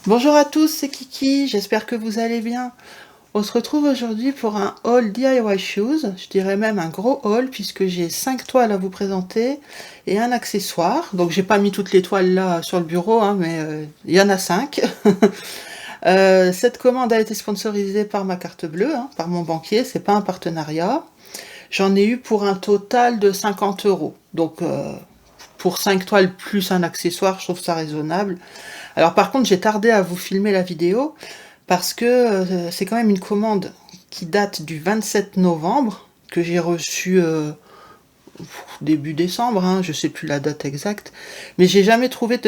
Bonjour à tous, c'est Kiki, j'espère que vous allez bien. On se retrouve aujourd'hui pour un haul DIY Shoes, je dirais même un gros haul puisque j'ai 5 toiles à vous présenter et un accessoire. Donc j'ai pas mis toutes les toiles là sur le bureau, hein, mais il y en a 5. Cette commande a été sponsorisée par ma carte bleue, hein, par mon banquier, c'est pas un partenariat. J'en ai eu pour un total de 50 €. Donc pour 5 toiles plus un accessoire, je trouve ça raisonnable. Alors par contre, j'ai tardé à vous filmer la vidéo parce que c'est quand même une commande qui date du 27 novembre, que j'ai reçue début décembre, hein, je sais plus la date exacte, mais j'ai jamais trouvé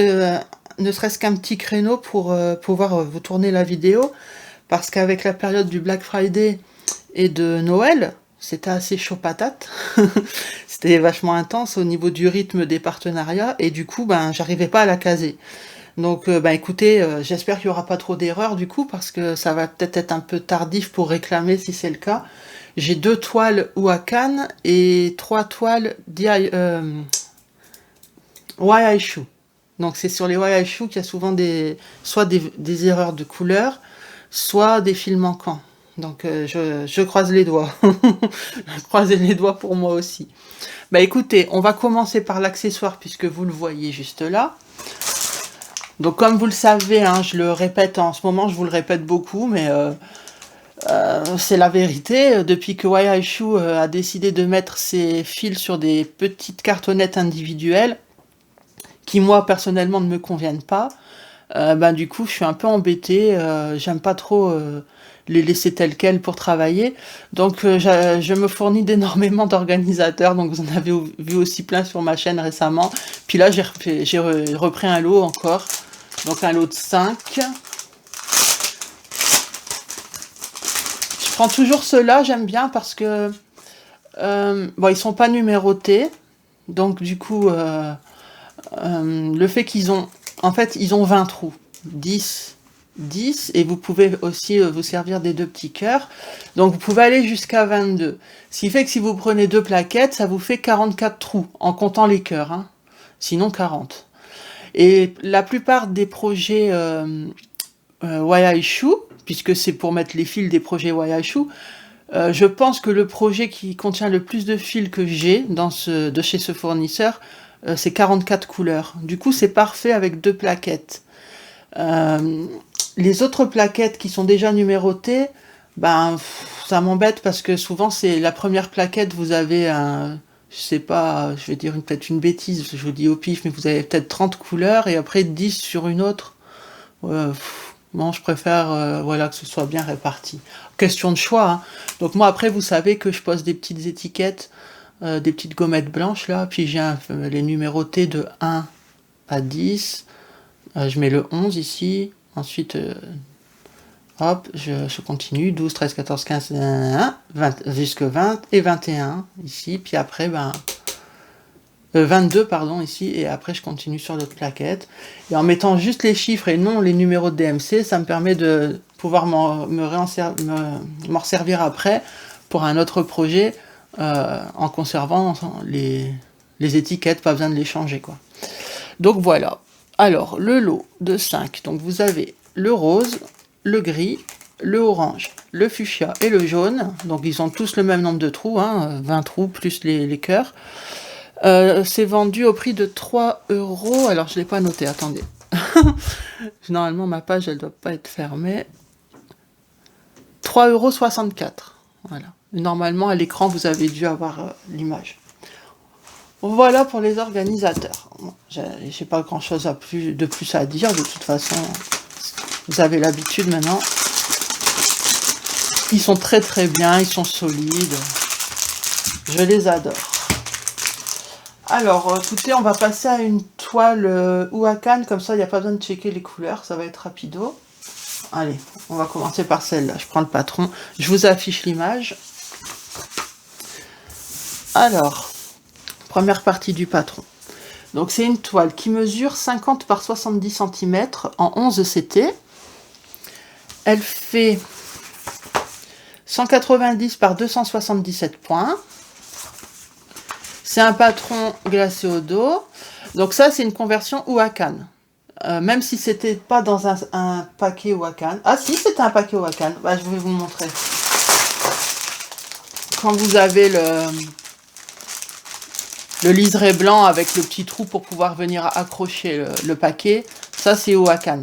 ne serait-ce qu'un petit créneau pour pouvoir vous tourner la vidéo, parce qu'avec la période du Black Friday et de Noël, c'était assez chaud patate. C'était vachement intense au niveau du rythme des partenariats, et du coup, ben, j'arrivais pas à la caser. Donc, bah écoutez, j'espère qu'il n'y aura pas trop d'erreurs du coup, parce que ça va peut-être être un peu tardif pour réclamer si c'est le cas. J'ai 2 toiles Wakan et 3 toiles YI Shoe. Donc c'est sur les YI Shoe qu'il y a souvent soit des erreurs de couleur, soit des fils manquants. Donc je croise les doigts. Croisez les doigts pour moi aussi. Bah écoutez, on va commencer par l'accessoire puisque vous le voyez juste là. Donc comme vous le savez, hein, je le répète en ce moment, je vous le répète beaucoup, mais c'est la vérité. Depuis que YI Shoe a décidé de mettre ses fils sur des petites cartonnettes individuelles, qui moi personnellement ne me conviennent pas, ben du coup je suis un peu embêtée, j'aime pas trop les laisser tels quels pour travailler, donc je me fournis d'énormément d'organisateurs, donc vous en avez vu aussi plein sur ma chaîne récemment, puis là j'ai repris un lot encore. Donc un lot de 5. Je prends toujours ceux-là, j'aime bien parce que bon, ils sont pas numérotés. Donc du coup, le fait qu'ils ont... En fait, ils ont 20 trous. 10, 10. Et vous pouvez aussi vous servir des 2 petits cœurs. Donc vous pouvez aller jusqu'à 22. Ce qui fait que si vous prenez 2 plaquettes, ça vous fait 44 trous, en comptant les cœurs. Hein. Sinon 40. Et la plupart des projets YI Shoe, puisque c'est pour mettre les fils des projets YI Shoe, je pense que le projet qui contient le plus de fils que j'ai de chez ce fournisseur, c'est 44 couleurs. Du coup, c'est parfait avec 2 plaquettes. Les autres plaquettes qui sont déjà numérotées, ben, ça m'embête parce que souvent, c'est la première plaquette, vous avez un... Je sais pas, je vais dire peut-être une bêtise, je vous dis au pif, mais vous avez peut-être 30 couleurs et après 10 sur une autre. Bon, je préfère voilà, que ce soit bien réparti. Question de choix. Hein. Donc moi, après, vous savez que je pose des petites étiquettes, des petites gommettes blanches là, puis j'ai les numérotés de 1 à 10. Je mets le 11 ici, ensuite... hop, je continue, 12, 13, 14, 15, 20, jusque 20 et 21 ici, puis après, ben, 22 pardon ici, et après je continue sur l'autre plaquette. Et en mettant juste les chiffres et non les numéros de DMC, ça me permet de pouvoir m'en servir après pour un autre projet en conservant les étiquettes, pas besoin de les changer quoi. Donc voilà. Alors, le lot de 5, donc vous avez le rose, le gris, le orange, le fuchsia et le jaune. Donc ils ont tous le même nombre de trous, hein, 20 trous plus les cœurs. C'est vendu au prix de 3 €. Alors je ne l'ai pas noté, attendez. Normalement ma page elle doit pas être fermée. 3,64 €. Voilà. Normalement à l'écran vous avez dû avoir l'image. Voilà pour les organisateurs. Bon, j'ai pas grand chose de plus à dire, de toute façon. Vous avez l'habitude maintenant. Ils sont très très bien, ils sont solides. Je les adore. Alors, écoutez, on va passer à une toile Wakan, comme ça il n'y a pas besoin de checker les couleurs, ça va être rapido. Allez, on va commencer par celle-là. Je prends le patron, je vous affiche l'image. Alors, première partie du patron. Donc c'est une toile qui mesure 50 par 70 cm en 11 CT. Elle fait 190 par 277 points. C'est un patron glacé au dos. Donc ça, c'est une conversion Wakan. même si c'était pas dans un paquet Wakan. Ah si, c'était un paquet Wakan. Bah, je vais vous le montrer. Quand vous avez le liseré blanc avec le petit trou pour pouvoir venir accrocher le paquet, ça c'est Wakan.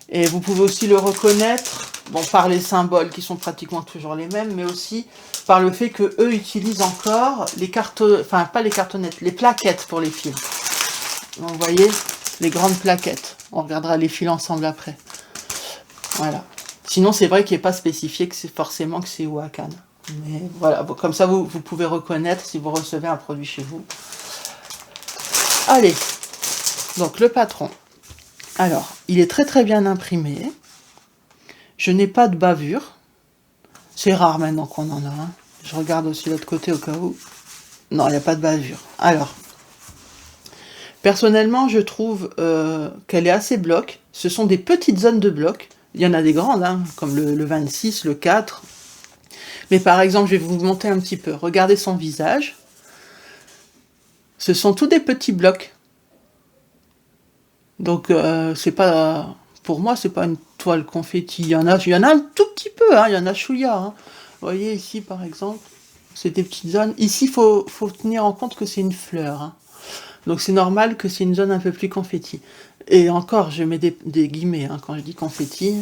Et vous pouvez aussi le reconnaître, bon, par les symboles qui sont pratiquement toujours les mêmes, mais aussi par le fait que eux utilisent encore les cartons, enfin pas les cartonnettes, les plaquettes pour les fils. Donc, vous voyez, les grandes plaquettes. On regardera les fils ensemble après. Voilà. Sinon, c'est vrai qu'il n'est pas spécifié que c'est forcément que c'est Wakan. Mais voilà, bon, comme ça, vous pouvez reconnaître si vous recevez un produit chez vous. Allez, donc le patron. Alors, il est très très bien imprimé. Je n'ai pas de bavure. C'est rare maintenant qu'on en a. Hein. Je regarde aussi l'autre côté au cas où. Non, il n'y a pas de bavure. Alors, personnellement, je trouve qu'elle est assez bloc. Ce sont des petites zones de bloc. Il y en a des grandes, hein, comme le 26, le 4. Mais par exemple, je vais vous montrer un petit peu. Regardez son visage. Ce sont tous des petits blocs. Donc, c'est pas... Pour moi, c'est pas une toile confetti. Il y en a un tout petit peu, hein, il y en a chouïa. Hein. Vous voyez ici, par exemple, c'est des petites zones. Ici, il faut tenir en compte que c'est une fleur. Hein. Donc, c'est normal que c'est une zone un peu plus confetti. Et encore, je mets des guillemets hein, quand je dis confetti.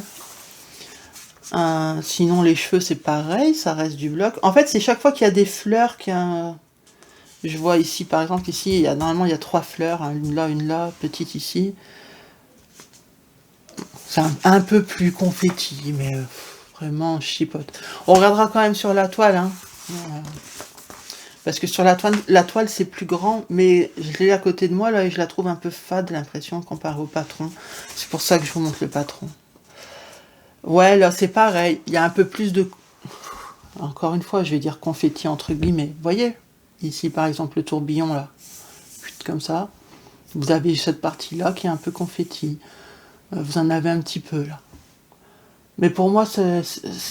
Sinon, les cheveux, c'est pareil, ça reste du bloc. En fait, c'est chaque fois qu'il y a des fleurs qu'il y a... Je vois ici, par exemple, ici, normalement, il y a 3 fleurs. Hein, une là, petite ici. C'est un peu plus confetti, mais vraiment chipote. On regardera quand même sur la toile. Hein. Parce que sur la toile c'est plus grand, mais je l'ai à côté de moi, là, et je la trouve un peu fade, l'impression, comparé au patron. C'est pour ça que je vous montre le patron. Ouais, là, c'est pareil. Il y a un peu plus de... Encore une fois, je vais dire confetti entre guillemets. Vous voyez, ici, par exemple, le tourbillon, là. Comme ça. Vous avez cette partie-là qui est un peu confetti. Vous en avez un petit peu, là. Mais pour moi,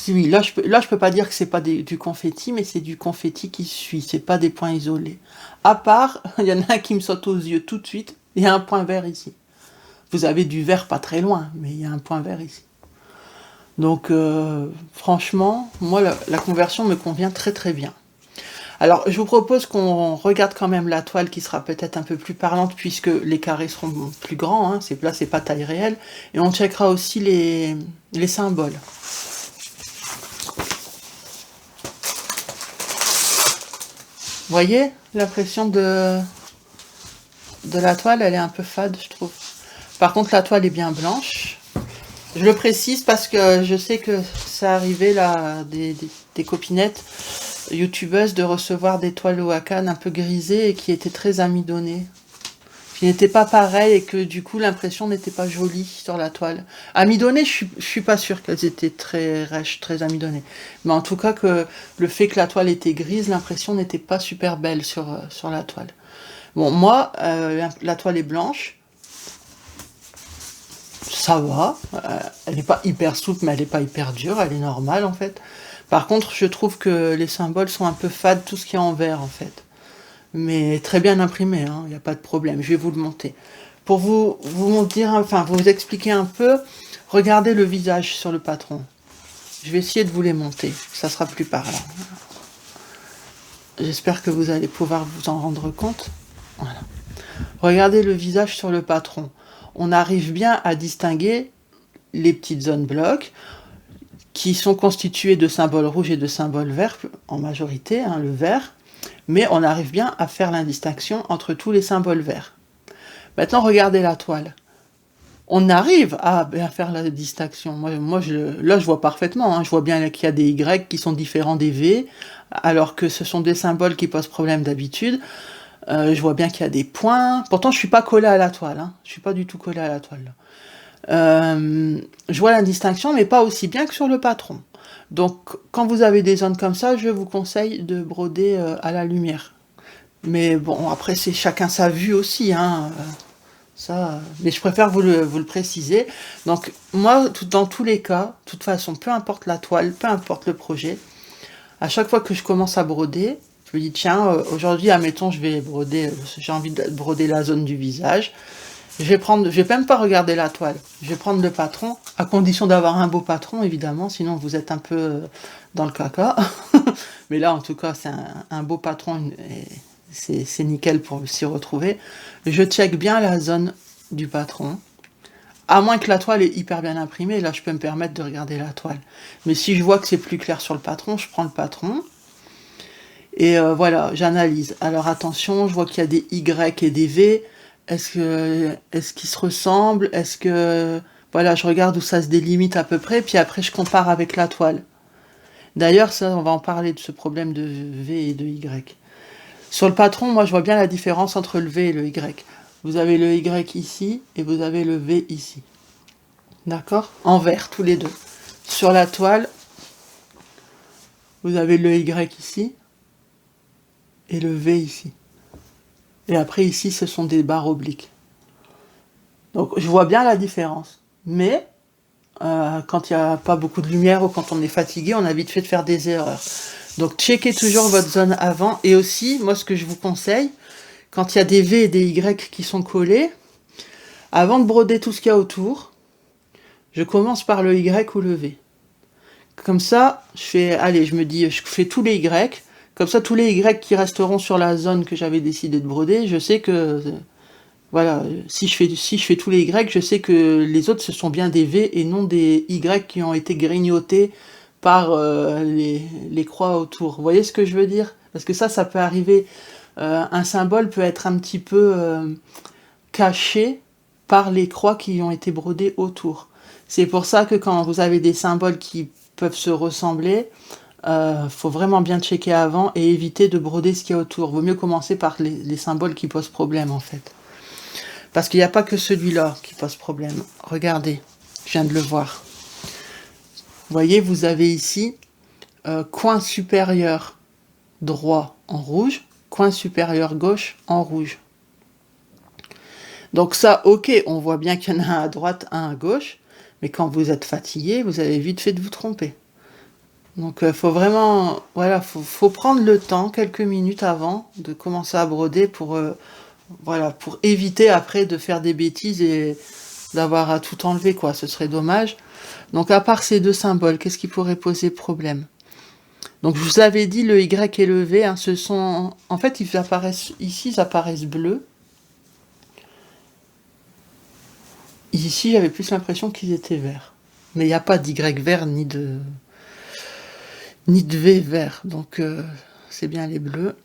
oui, là, je peux pas dire que c'est pas du confetti, mais c'est du confetti qui suit. C'est pas des points isolés. À part, il y en a un qui me saute aux yeux tout de suite. Il y a un point vert ici. Vous avez du vert pas très loin, mais il y a un point vert ici. Donc, franchement, moi, la conversion me convient très très bien. Alors, je vous propose qu'on regarde quand même la toile qui sera peut-être un peu plus parlante puisque les carrés seront plus grands. Hein. Là, c'est pas taille réelle. Et on checkera aussi les symboles. Vous voyez l'impression de la toile, elle est un peu fade, je trouve. Par contre, la toile est bien blanche. Je le précise parce que je sais que ça arrivait là des copinettes youtubeuses de recevoir des toiles Wakan un peu grisées et qui étaient très amidonnées. Qui n'étaient pas pareilles et que du coup l'impression n'était pas jolie sur la toile. Amidonnées, je suis pas sûre qu'elles étaient très rêches, très amidonnées. Mais en tout cas que le fait que la toile était grise, l'impression n'était pas super belle sur la toile. Bon, moi, la toile est blanche. Ça va. Elle n'est pas hyper souple, mais elle n'est pas hyper dure. Elle est normale en fait. Dire je trouve que les symboles sont un peu fades, tout ce qui est en vert en fait. Mais très bien imprimé, il n'y a pas de problème. Je vais vous le monter. Pour vous dire, enfin vous expliquer un peu, regardez le visage sur le patron. Je vais essayer de vous les monter, ça sera plus parlant. J'espère que vous allez pouvoir vous en rendre compte. Voilà. Regardez le visage sur le patron. On arrive bien à distinguer les petites zones blocs qui sont constituées de symboles rouges et de symboles verts en majorité, hein, le vert, mais on arrive bien à faire l'indistinction entre tous les symboles verts. Maintenant, regardez la toile. On arrive à bien faire la distinction. Là, je vois parfaitement. Hein, je vois bien qu'il y a des Y qui sont différents des V, alors que ce sont des symboles qui posent problème d'habitude. Je vois bien qu'il y a des points. Pourtant, je suis pas collé à la toile. Hein. Je suis pas du tout collé à la toile. Là. Je vois la distinction, mais pas aussi bien que sur le patron. Donc, quand vous avez des zones comme ça, je vous conseille de broder à la lumière. Mais bon, après, c'est chacun sa vue aussi. Hein. Mais je préfère vous le préciser. Donc, moi, dans tous les cas, de toute façon, peu importe la toile, peu importe le projet, à chaque fois que je commence à broder, je me dis, tiens, aujourd'hui, admettons, j'ai envie de broder la zone du visage. Je vais même pas regarder la toile. Je vais prendre le patron, à condition d'avoir un beau patron, évidemment, sinon vous êtes un peu dans le caca. Mais là, en tout cas, c'est un beau patron, et c'est nickel pour s'y retrouver. Je check bien la zone du patron. À moins que la toile est hyper bien imprimée, là je peux me permettre de regarder la toile. Mais si je vois que c'est plus clair sur le patron, je prends le patron. Et voilà, j'analyse. Alors attention, je vois qu'il y a des Y et des V. Est-ce qu'ils se ressemblent? Est-ce que... Voilà, je regarde où ça se délimite à peu près, puis après je compare avec la toile. D'ailleurs, ça, on va en parler de ce problème de V et de Y. Sur le patron, moi je vois bien la différence entre le V et le Y. Vous avez le Y ici et vous avez le V ici. D'accord? En vert, tous les deux. Sur la toile, vous avez le Y ici et le V ici. Et après, ici, ce sont des barres obliques. Donc, je vois bien la différence. Mais, quand il n'y a pas beaucoup de lumière ou quand on est fatigué, on a vite fait de faire des erreurs. Donc, checkez toujours votre zone avant. Et aussi, moi, ce que je vous conseille, quand il y a des V et des Y qui sont collés, avant de broder tout ce qu'il y a autour, je commence par le Y ou le V. Comme ça, je me dis, je fais tous les Y. Comme ça, tous les Y qui resteront sur la zone que j'avais décidé de broder, je sais que, voilà, si je fais tous les Y, je sais que les autres, ce sont bien des V et non des Y qui ont été grignotés par les croix autour. Vous voyez ce que je veux dire? Parce que ça peut arriver. Un symbole peut être un petit peu caché par les croix qui ont été brodées autour. C'est pour ça que quand vous avez des symboles qui peuvent se ressembler, faut vraiment bien checker avant et éviter de broder ce qu'il y a autour. Vaut mieux commencer par les symboles qui posent problème en fait. Parce qu'il n'y a pas que celui-là qui pose problème. Regardez, je viens de le voir. Vous voyez, vous avez ici coin supérieur droit en rouge, coin supérieur gauche en rouge. Donc ça, ok, on voit bien qu'il y en a un à droite, un à gauche, mais quand vous êtes fatigué, vous avez vite fait de vous tromper. Donc faut vraiment, voilà, faut prendre le temps, quelques minutes avant, de commencer à broder pour, voilà, pour éviter après de faire des bêtises et d'avoir à tout enlever, quoi. Ce serait dommage. Donc à part ces deux symboles, qu'est-ce qui pourrait poser problème? Donc je vous avais dit le Y et le V, hein, ce sont, en fait, ils apparaissent ici, ils apparaissent bleus. Ici, j'avais plus l'impression qu'ils étaient verts. Mais il n'y a pas d'Y vert ni de V vert. Donc, c'est bien les bleus.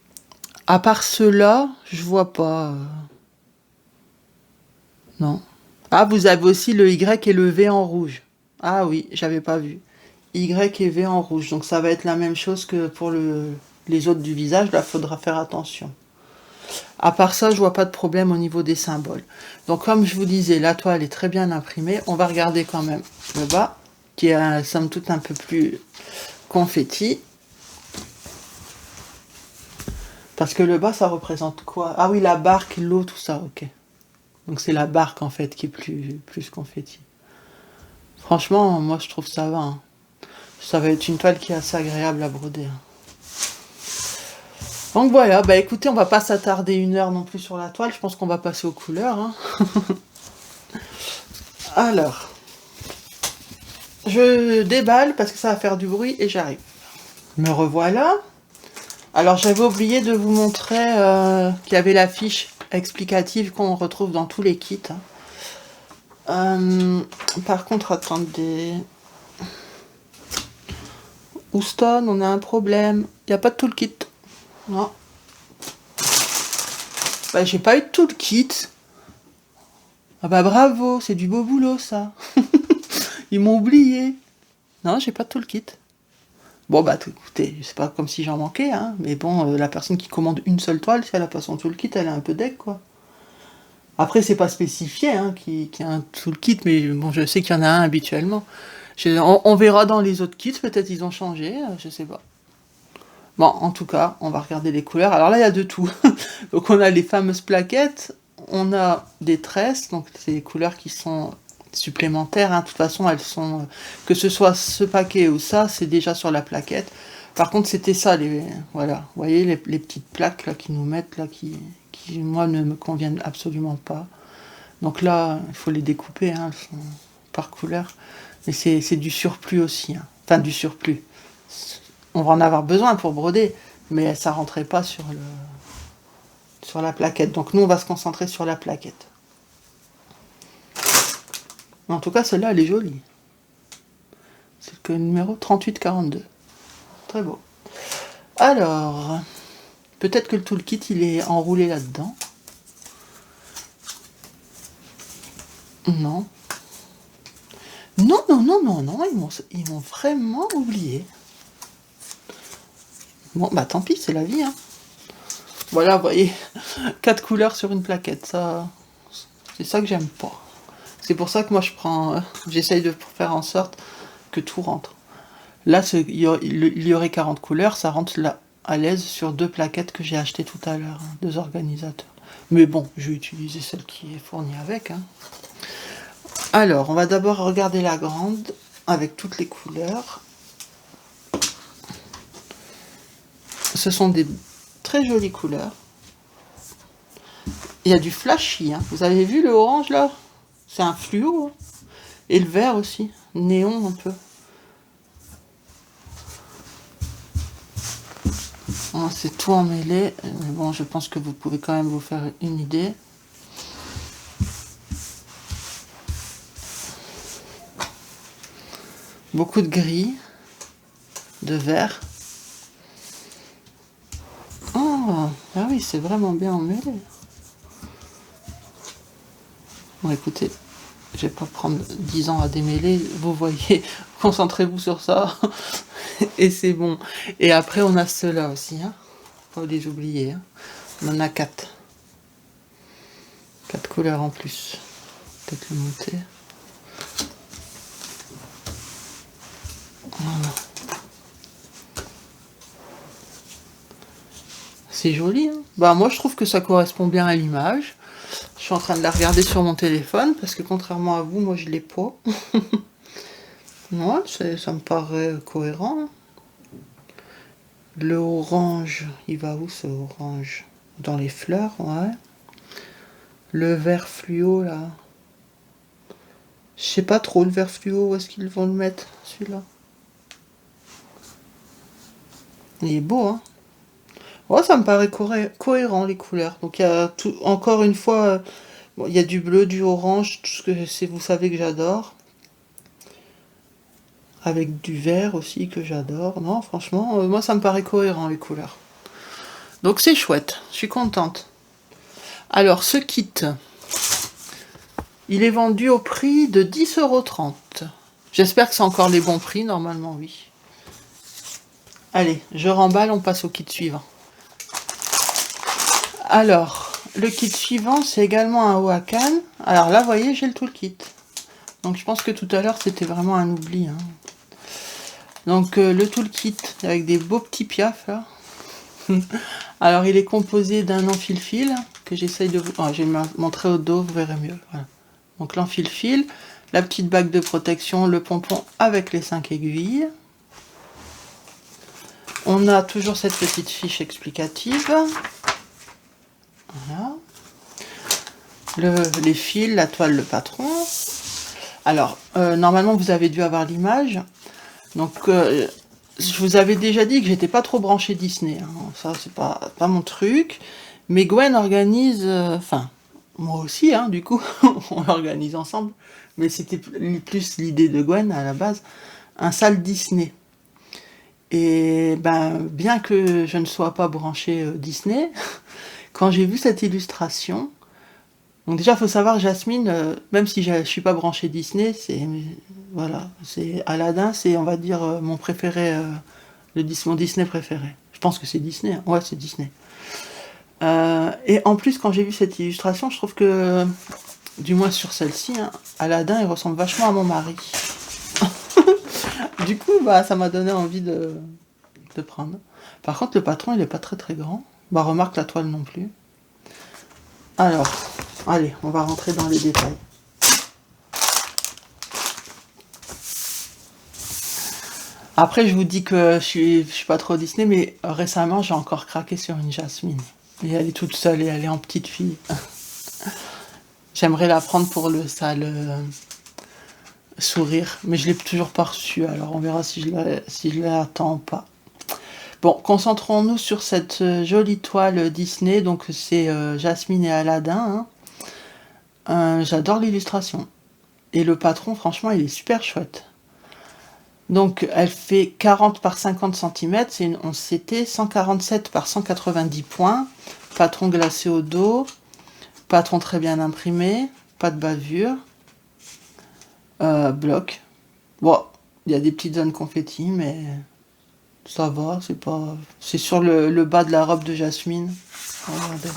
À part ceux-là, je vois pas. Non. Ah, vous avez aussi le Y et le V en rouge. Ah oui, j'avais pas vu. Y et V en rouge. Donc, ça va être la même chose que pour les autres du visage. Là, il faudra faire attention. À part ça, je vois pas de problème au niveau des symboles. Donc comme je vous disais, la toile est très bien imprimée. On va regarder quand même le bas, qui est somme toute un peu plus confetti. Parce que le bas, ça représente quoi? Ah oui, la barque, l'eau, tout ça, ok. Donc c'est la barque en fait qui est plus confetti. Franchement, moi je trouve ça va. Hein. Ça va être une toile qui est assez agréable à broder. Hein. Donc voilà, bah écoutez, on va pas s'attarder 1 heure non plus sur la toile, je pense qu'on va passer aux couleurs. Hein. Alors, je déballe parce que ça va faire du bruit et j'arrive. Me revoilà. Alors j'avais oublié de vous montrer qu'il y avait la fiche explicative qu'on retrouve dans tous les kits. Par contre, attendez. Houston, on a un problème. Il n'y a pas de tout le kit. Non. Bah, j'ai pas eu tout le kit. Ah bah bravo, c'est du beau boulot ça. Ils m'ont oublié. Non, j'ai pas tout le kit. Bon bah écoutez, c'est pas comme si j'en manquais, hein. Mais bon, la personne qui commande une seule toile, si elle a pas son tout le kit, elle est un peu deck quoi. Après c'est pas spécifié, hein, qu'il y a un tout le kit, mais bon je sais qu'il y en a un habituellement. On verra dans les autres kits, peut-être ils ont changé, je sais pas. Bon, en tout cas, on va regarder les couleurs. Alors là, il y a de tout. Donc on a les fameuses plaquettes, on a des tresses, donc c'est des couleurs qui sont supplémentaires. Hein. De toute façon, elles sont... que ce soit ce paquet ou ça, c'est déjà sur la plaquette. Par contre, c'était ça, voilà. Vous voyez, les petites plaques là, qui nous mettent, là, qui, moi, ne me conviennent absolument pas. Donc là, il faut les découper, hein, elles sont par couleur. Mais c'est du surplus aussi, hein. Enfin, du surplus. On va en avoir besoin pour broder, mais ça rentrait pas sur la plaquette. Donc nous, on va se concentrer sur la plaquette. En tout cas, celle-là, elle est jolie. C'est le numéro 3842. Très beau. Alors, peut-être que le toolkit, il est enroulé là-dedans. Non. Non, non, non, non, non, ils m'ont vraiment oublié. Bon, bah tant pis, c'est la vie, hein. Voilà, vous voyez, 4 couleurs sur une plaquette, ça, c'est ça que j'aime pas. C'est pour ça que moi j'essaye de faire en sorte que tout rentre. Là, il y aurait 40 couleurs, ça rentre là, à l'aise sur 2 plaquettes que j'ai achetées tout à l'heure, hein, 2 organisateurs. Mais bon, je vais utiliser celle qui est fournie avec, hein. Alors, on va d'abord regarder la grande avec toutes les couleurs. Ce sont des très jolies couleurs. Il y a du flashy, hein. Vous avez vu le orange là? C'est un fluo, hein. Et le vert aussi, néon un peu. Oh, c'est tout emmêlé, mais bon, je pense que vous pouvez quand même vous faire une idée. Beaucoup de gris, de vert. Oh, ah oui, c'est vraiment bien emmêlé. Bon, écoutez, je vais pas prendre 10 ans à démêler, vous voyez, concentrez-vous sur ça, et c'est bon. Et après, on a ceux-là aussi, hein. Faut pas les oublier, hein. On en a 4. 4 couleurs en plus. Peut-être le monter. Voilà. C'est joli, hein. Bah moi je trouve que ça correspond bien à l'image. Je suis en train de la regarder sur mon téléphone parce que contrairement à vous, moi je l'ai pas. Ouais, ça me paraît cohérent. Le orange, il va où ce orange? Dans les fleurs, ouais. Le vert fluo là. Je sais pas trop le vert fluo, où est-ce qu'ils vont le mettre celui-là? Il est beau, hein. Ouais, ça me paraît cohérent les couleurs. Donc il y a tout, encore une fois, bon, il y a du bleu, du orange, tout ce que c'est, vous savez que j'adore. Avec du vert aussi que j'adore. Non, franchement, moi ça me paraît cohérent les couleurs. Donc c'est chouette, je suis contente. Alors ce kit, il est vendu au prix de 10,30 €. J'espère que c'est encore les bons prix, normalement oui. Allez, je remballe, on passe au kit suivant. Alors, le kit suivant, c'est également un haut à canne. Alors là, vous voyez, j'ai le toolkit. Donc je pense que tout à l'heure, c'était vraiment un oubli, hein. Donc le toolkit, avec des beaux petits piafs, là. Alors, il est composé d'un enfil-fil, que j'essaye de vous... Oh, je vais le montrer au dos, vous verrez mieux. Voilà. Donc l'enfil-fil, la petite bague de protection, le pompon avec les 5 aiguilles. On a toujours cette petite fiche explicative. Voilà. Les fils, la toile, le patron. Alors, normalement, vous avez dû avoir l'image. Donc, je vous avais déjà dit que j'étais pas trop branchée Disney, hein. Ça, c'est pas mon truc. Mais Gwen organise... Enfin, moi aussi, hein, du coup, on l'organise ensemble. Mais c'était plus l'idée de Gwen, à la base. Un salle Disney. Et ben, bien que je ne sois pas branchée Disney, quand j'ai vu cette illustration, donc déjà il faut savoir Jasmine, même si je suis pas branchée Disney, c'est voilà, c'est Aladdin, c'est on va dire mon préféré, mon Disney préféré. Je pense que c'est Disney, hein. Ouais c'est Disney. Et en plus quand j'ai vu cette illustration, je trouve que, du moins sur celle-ci, hein, Aladdin il ressemble vachement à mon mari. Du coup, bah, ça m'a donné envie de prendre. Par contre, le patron, il est pas très très grand. Bah, remarque la toile non plus. Alors, allez, on va rentrer dans les détails. Après, je vous dis que je suis pas trop Disney, mais récemment, j'ai encore craqué sur une Jasmine. Et elle est toute seule et elle est en petite fille. J'aimerais la prendre pour le sale sourire, mais je l'ai toujours pas reçue, alors on verra si je l'attends ou pas. Bon, concentrons-nous sur cette jolie toile Disney, donc c'est Jasmine et Aladdin, hein. J'adore l'illustration. Et le patron, franchement, il est super chouette. Donc, elle fait 40 par 50 cm, c'est une 11 CT, 147 par 190 points, patron glacé au dos, patron très bien imprimé, pas de bavure, bloc. Bon, il y a des petites zones confetti, mais ça va, c'est pas... C'est sur le bas de la robe de Jasmine. Regardez.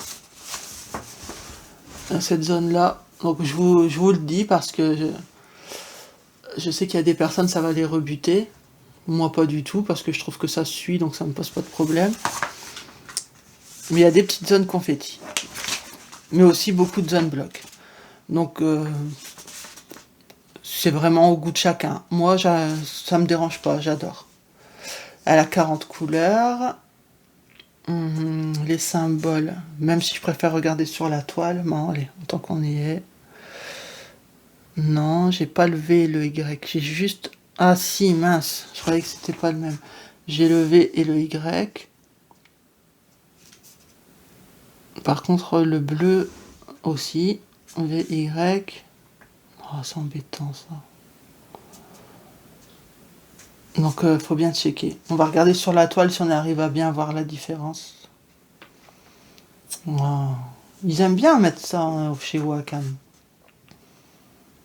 Cette zone-là. Donc, je vous le dis parce que je sais qu'il y a des personnes, ça va les rebuter. Moi, pas du tout, parce que je trouve que ça suit, donc ça me pose pas de problème. Mais il y a des petites zones confetti. Mais aussi beaucoup de zones bloc. Donc, c'est vraiment au goût de chacun. Moi, ça me dérange pas, j'adore. Elle a 40 couleurs. Les symboles, même si je préfère regarder sur la toile, bon, allez, tant qu'on y est. Non, j'ai pas le V et le Y. J'ai juste... Ah si, mince, je croyais que c'était pas le même. J'ai le V et le Y. Par contre, le bleu aussi. V, Y. Oh, c'est embêtant ça. Donc, faut bien checker. On va regarder sur la toile si on arrive à bien voir la différence. Oh. Ils aiment bien mettre ça chez Wacom.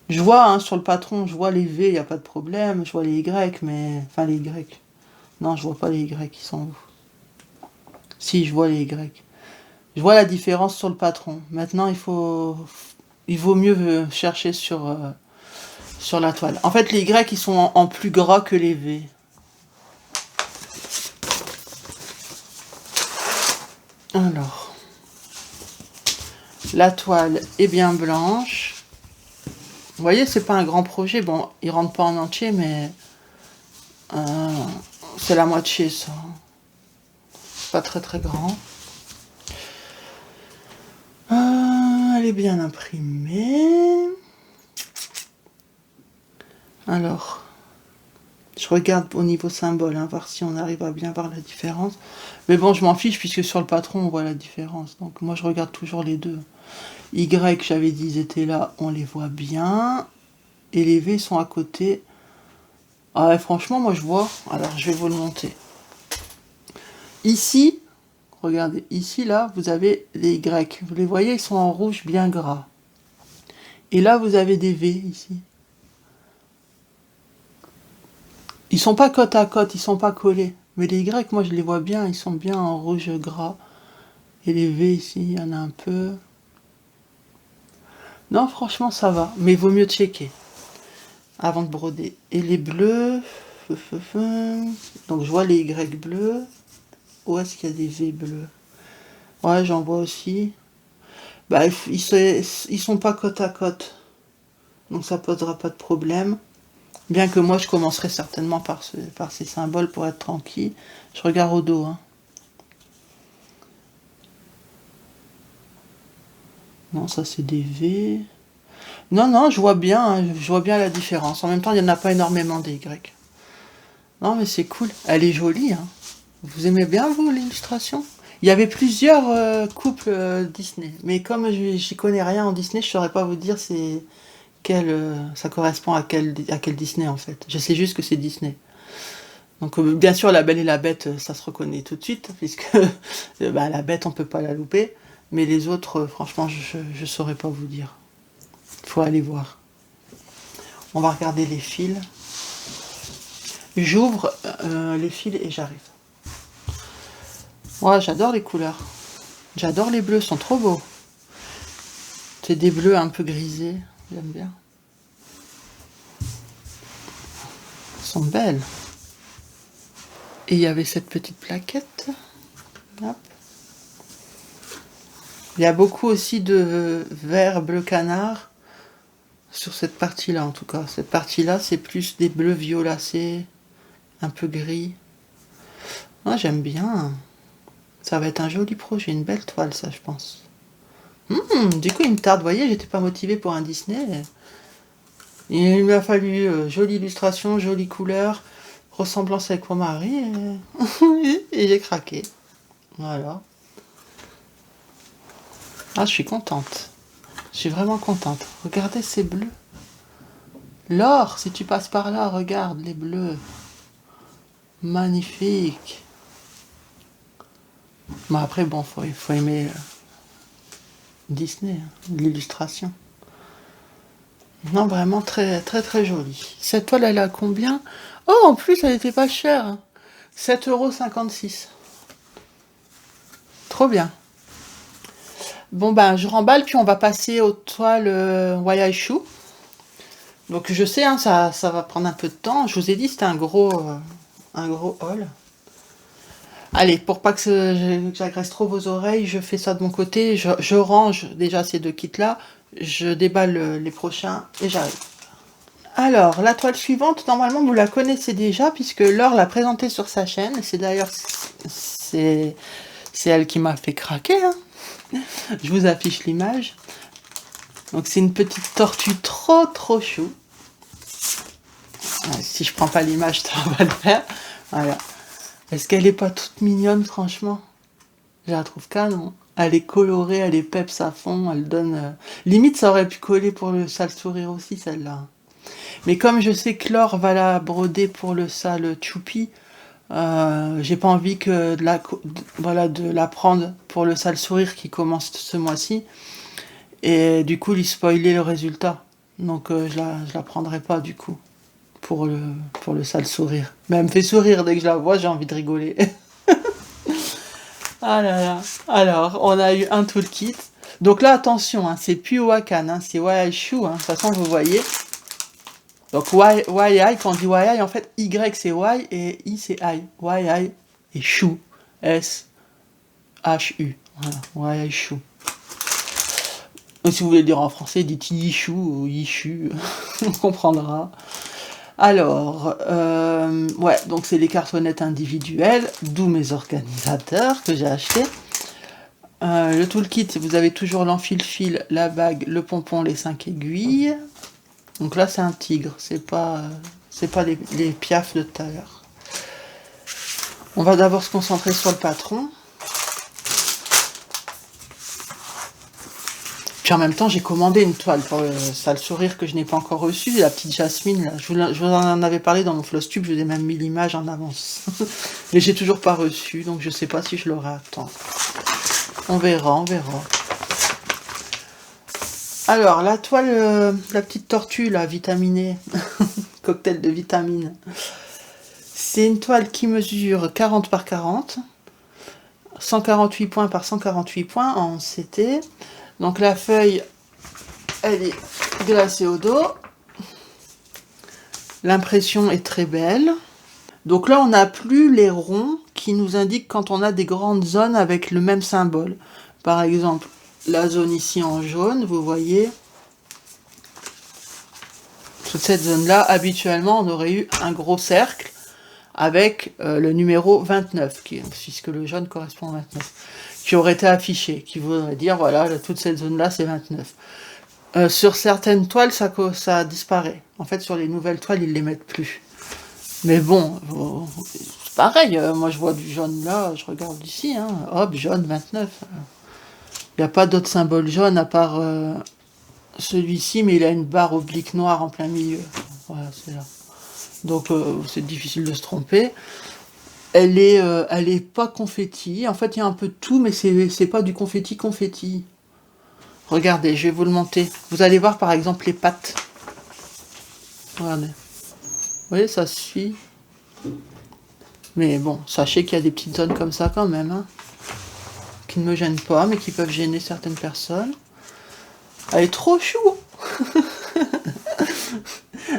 Je vois sur le patron, je vois les V, il n'y a pas de problème. Je vois les Y, mais... Enfin, les Y. Non, je vois pas les Y, ils sont où? Si, je vois les Y. Je vois la différence sur le patron. Maintenant, il vaut mieux chercher sur la toile. En fait, les Y, ils sont en plus gras que les V. Alors, la toile est bien blanche. Vous voyez, c'est pas un grand projet. Bon, il rentre pas en entier, mais c'est la moitié, ça. Pas très très grand. Elle est bien imprimée. Alors, je regarde au niveau symbole, voir si on arrive à bien voir la différence. Mais bon, je m'en fiche puisque sur le patron, on voit la différence. Donc moi, je regarde toujours les deux. Y, j'avais dit, ils étaient là, on les voit bien. Et les V sont à côté. Ah ouais, franchement, moi, je vois. Alors, je vais vous le monter. Ici, regardez, ici, là, vous avez les Y. Vous les voyez, ils sont en rouge bien gras. Et là, vous avez des V, ici. Ils sont pas côte à côte, ils sont pas collés. Mais les Y, moi, je les vois bien, ils sont bien en rouge gras. Et les V, ici, il y en a un peu. Non, franchement, ça va. Mais il vaut mieux checker avant de broder. Et les bleus... Donc, je vois les Y bleus. Où est-ce qu'il y a des V bleus? Ouais, j'en vois aussi. Bah, ils sont pas côte à côte. Donc ça posera pas de problème. Bien que moi, je commencerai certainement par ces symboles pour être tranquille. Je regarde au dos. Non, ça c'est des V. Non, non, je vois bien la différence. En même temps, il n'y en a pas énormément des Y. Non, mais c'est cool. Elle est jolie. Vous aimez bien, vous, l'illustration? Il y avait plusieurs couples Disney. Mais comme j'y connais rien en Disney, je saurais pas vous dire ça correspond à quel Disney, en fait. Je sais juste que c'est Disney. Donc, bien sûr, La Belle et la Bête, ça se reconnaît tout de suite, puisque la Bête, on peut pas la louper. Mais les autres, franchement, je saurais pas vous dire. Il faut aller voir. On va regarder les fils. J'ouvre les fils et j'arrive. Ouais, j'adore les couleurs. J'adore les bleus, ils sont trop beaux. C'est des bleus un peu grisés, j'aime bien. Elles sont belles. Et il y avait cette petite plaquette. Hop. Il y a beaucoup aussi de vert bleu canard sur cette partie-là, en tout cas. Cette partie-là, c'est plus des bleus violacés, un peu gris. Ah, j'aime bien. Ça va être un joli projet, une belle toile, ça, je pense. Du coup, il me tarde. Vous voyez, j'étais pas motivée pour un Disney. Il m'a fallu jolie illustration, jolie couleur, ressemblance avec mon mari. Et j'ai craqué. Voilà. Ah, je suis contente. Je suis vraiment contente. Regardez ces bleus. L'or, si tu passes par là, regarde les bleus. Magnifique. Mais après, bon, faut aimer Disney, hein, l'illustration. Non, vraiment très très très jolie. Cette toile, elle a combien? Oh, en plus, elle était pas chère, hein. 7,56 €. Trop bien. Bon, ben, je remballe, puis on va passer aux toiles Wayai Shu. Donc, je sais, hein, ça va prendre un peu de temps. Je vous ai dit, c'était un gros haul. Allez, pour pas que j'agresse trop vos oreilles, je fais ça de mon côté. Je range déjà ces deux kits-là. Je déballe les prochains et j'arrive. Alors, la toile suivante, normalement, vous la connaissez déjà, puisque Laure l'a présentée sur sa chaîne. C'est d'ailleurs, c'est elle qui m'a fait craquer, hein. Je vous affiche l'image. Donc, c'est une petite tortue trop, trop chou. Si je prends pas l'image, ça va le faire. Voilà. Est-ce qu'elle est pas toute mignonne, franchement? Je la trouve canon. Elle est colorée, elle est peps à fond, elle donne... Limite, ça aurait pu coller pour le sale sourire aussi, celle-là. Mais comme je sais que Laure va la broder pour le sale choupi, j'ai pas envie que voilà, de la prendre pour le sale sourire qui commence ce mois-ci. Et du coup, lui spoiler le résultat. Donc, je la prendrai pas, du coup, pour le sale sourire. Mais elle me fait sourire dès que je la vois, j'ai envie de rigoler. Ah là là. Alors, on a eu un toolkit. Donc là, attention, hein, c'est plus Wakan, hein, c'est Wayai Shu. Hein. De toute façon, vous voyez. Donc Wayai, quand on dit Wayai, en fait, Y c'est Y et I c'est I. Wayai et Shu. S-H-U. Voilà, Wayai Shu. Donc, si vous voulez le dire en français, dites Yishu ou Yishu. On comprendra. Alors, ouais, donc c'est les cartonnettes individuelles, d'où mes organisateurs que j'ai achetés. Le toolkit, vous avez toujours l'enfile-fil, la bague, le pompon, les 5 aiguilles. Donc là, c'est un tigre, c'est pas les piafs de tout à l'heure. On va d'abord se concentrer sur le patron. Puis en même temps, j'ai commandé une toile pour le sale sourire que je n'ai pas encore reçue, la petite Jasmine. Là. Je vous en avais parlé dans mon Flosstube, je vous ai même mis l'image en avance. Mais j'ai toujours pas reçu, donc je sais pas si je l'aurai à temps. On verra, on verra. Alors, la toile, la petite tortue, là, vitaminée, cocktail de vitamines. C'est une toile qui mesure 40 par 40, 148 points par 148 points en CT. Donc la feuille, elle est glacée au dos. L'impression est très belle. Donc là, on n'a plus les ronds qui nous indiquent quand on a des grandes zones avec le même symbole. Par exemple, la zone ici en jaune, vous voyez. Toute cette zone-là, habituellement, on aurait eu un gros cercle avec le numéro 29, puisque le jaune correspond à 29, qui aurait été affiché, qui voudrait dire, voilà, toute cette zone-là, c'est 29. Sur certaines toiles, ça disparaît. En fait, sur les nouvelles toiles, ils ne les mettent plus. Mais bon, c'est pareil, moi je vois du jaune là, je regarde ici, hein, hop, jaune 29. Il n'y a pas d'autre symbole jaune à part celui-ci, mais il a une barre oblique noire en plein milieu. Voilà, c'est là. Donc c'est difficile de se tromper. Elle est pas confetti. En fait, il y a un peu de tout, mais c'est pas du confetti. Regardez, je vais vous le monter. Vous allez voir par exemple les pattes. Regardez. Vous voyez, ça suit. Mais bon, sachez qu'il y a des petites zones comme ça quand même, hein, qui ne me gênent pas, mais qui peuvent gêner certaines personnes. Elle est trop chou.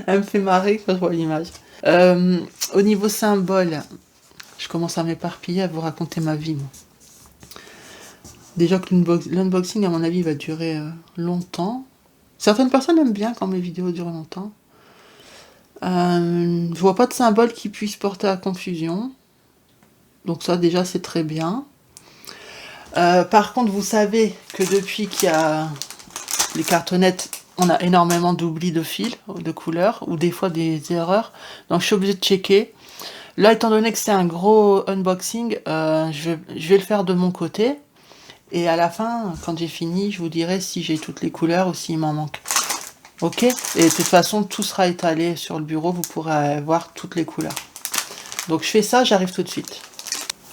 Elle me fait marrer quand je vois l'image. Au niveau symbole, je commence à m'éparpiller, à vous raconter ma vie, moi. Déjà que l'unboxing, à mon avis, va durer longtemps. Certaines personnes aiment bien quand mes vidéos durent longtemps. Je vois pas de symbole qui puisse porter à confusion. Donc ça, déjà, c'est très bien. Par contre, vous savez que depuis qu'il y a les cartonnettes, on a énormément d'oubli de fils, de couleurs, ou des fois des erreurs. Donc je suis obligée de checker. Là, étant donné que c'est un gros unboxing, je vais le faire de mon côté. Et à la fin, quand j'ai fini, je vous dirai si j'ai toutes les couleurs ou s'il m'en manque. Ok? Et de toute façon, tout sera étalé sur le bureau, vous pourrez voir toutes les couleurs. Donc je fais ça, j'arrive tout de suite.